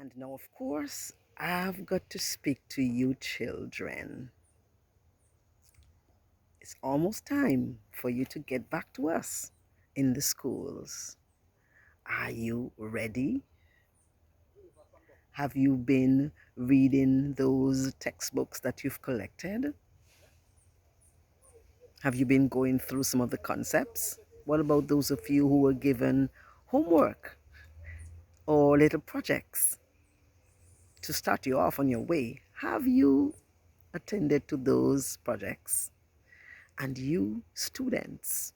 And now, of course, I've got to speak to you children. It's almost time for you to get back to us in the schools. Are you ready? Have you been reading those textbooks that you've collected? Have you been going through some of the concepts? What about those of you who were given homework or little projects to start you off on your way? Have you attended to those projects? And you students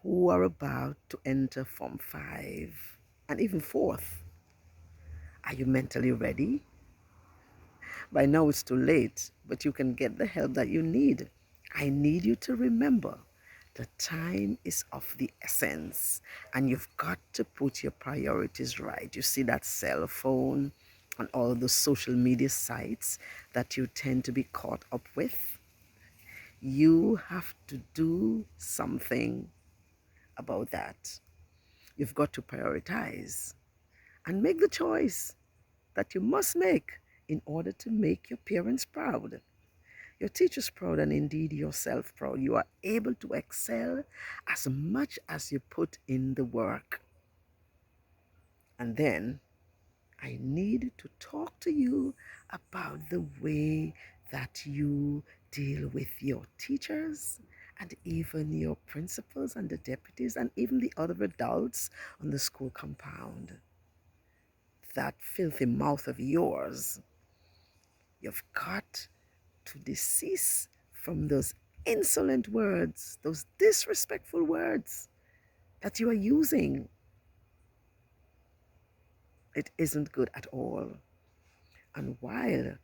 who are about to enter Form 5 and even 4th, are you mentally ready? By now it's too late, but you can get the help that you need. I need you to remember the time is of the essence and you've got to put your priorities right. You see that cell phone and all the social media sites that you tend to be caught up with? You have to do something about that. You've got to prioritize and make the choice that you must make in order to make your parents proud, your teachers proud, and indeed yourself proud. You are able to excel as much as you put in the work. And then I need to talk to you about the way that you deal with your teachers and even your principals and the deputies and even the other adults on the school compound. That filthy mouth of yours, you've got to desist from those insolent words, those disrespectful words that you are using. It isn't good at all. And while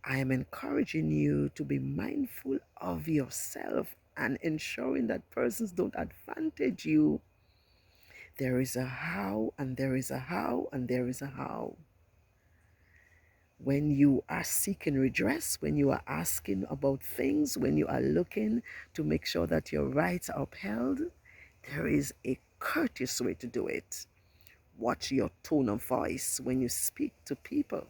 I am encouraging you to be mindful of yourself and ensuring that persons don't advantage you, there is a how, and there is a how, and there is a how. When you are seeking redress, when you are asking about things, when you are looking to make sure that your rights are upheld, there is a courteous way to do it. Watch your tone of voice when you speak to people,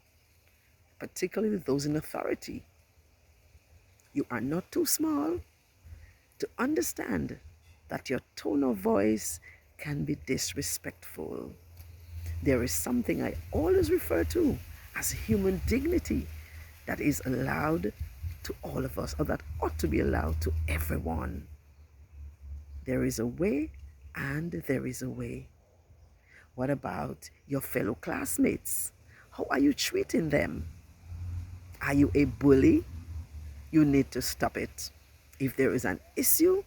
particularly those in authority. You are not too small to understand that your tone of voice can be disrespectful. There is something I always refer to as human dignity that is allowed to all of us, or that ought to be allowed to everyone. There is a way and there is a way. What about your fellow classmates? How are you treating them? Are you a bully? You need to stop it. If there is an issue,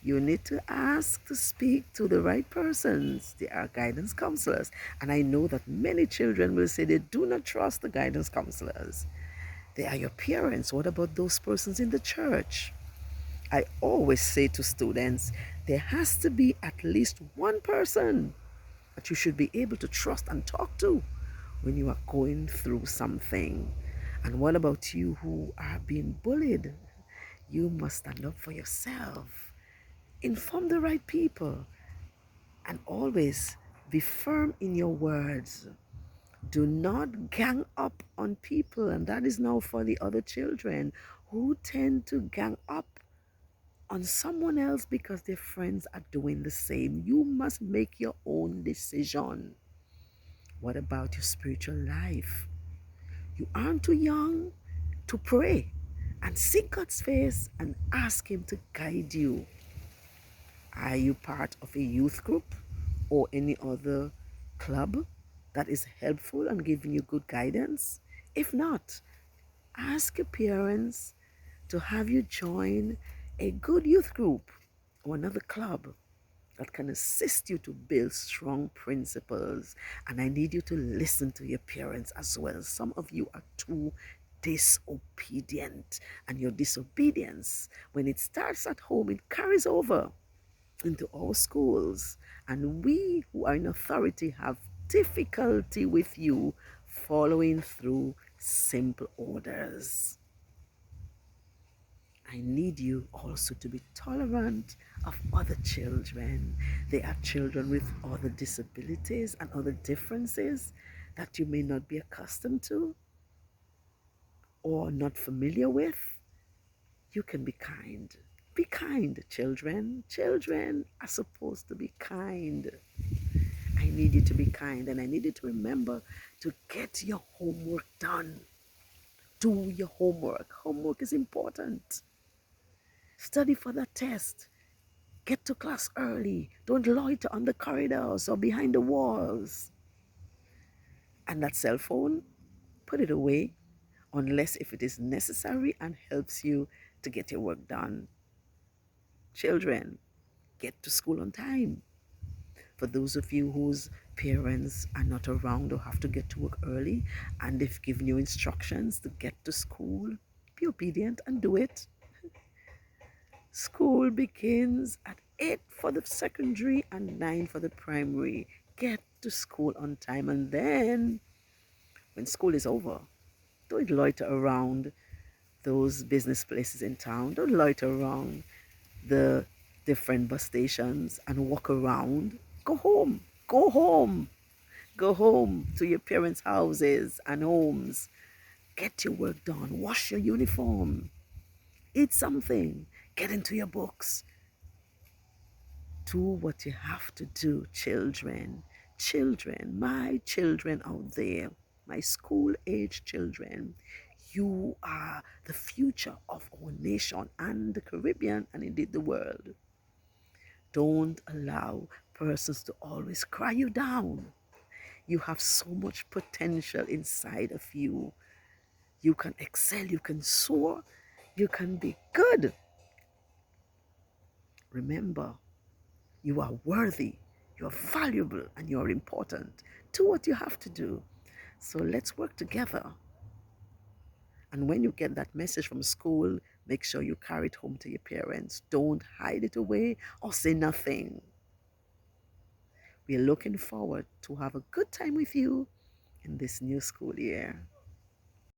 you need to ask to speak to the right persons. They are guidance counselors. And I know that many children will say they do not trust the guidance counselors. They are your parents. What about those persons in the church? I always say to students, there has to be at least one person that you should be able to trust and talk to when you are going through something. And what about you who are being bullied? You must stand up for yourself. Inform the right people and always be firm in your words. Do not gang up on people, and that is now for the other children who tend to gang up on someone else because their friends are doing the same. You must make your own decision. What about your spiritual life? You aren't too young to pray and seek God's face and ask Him to guide you. Are you part of a youth group or any other club that is helpful and giving you good guidance? If not, ask your parents to have you join a good youth group or another club that can assist you to build strong principles. And I need you to listen to your parents as well. Some of you are too disobedient, and your disobedience, when it starts at home, it carries over into our schools. And we who are in authority have difficulty with you following through simple orders. I need you also to be tolerant of other children. They are children with other disabilities and other differences. that you may not be accustomed to or not familiar with, you can be kind. Be kind, children. Children are supposed to be kind. I need you to be kind, and I need you to remember to get your homework done. Do your homework. Homework is important. Study for the test. Get to class early. Don't loiter on the corridors or behind the walls. And that cell phone, put it away unless if it is necessary and helps you to get your work done. Children, get to school on time. For those of you whose parents are not around or have to get to work early and they've given you instructions to get to school, be obedient and do it. School begins at 8 for the secondary and 9 for the primary. Get to school on time, and then when school is over, don't loiter around those business places in town. Don't loiter around the different bus stations and walk around. Go home. Go home. Go home to your parents' houses and homes. Get your work done. Wash your uniform. Eat something. Get into your books. Do what you have to do, children. Children, my children out there, my school-age children, you are the future of our nation and the Caribbean and indeed the world. Don't allow persons to always cry you down. You have so much potential inside of you. You can excel, you can soar, you can be good. Remember, you are worthy, you are valuable, and you are important. Do what you have to do. So let's work together. And when you get that message from school, make sure you carry it home to your parents. Don't hide it away or say nothing. We are looking forward to have a good time with you in this new school year.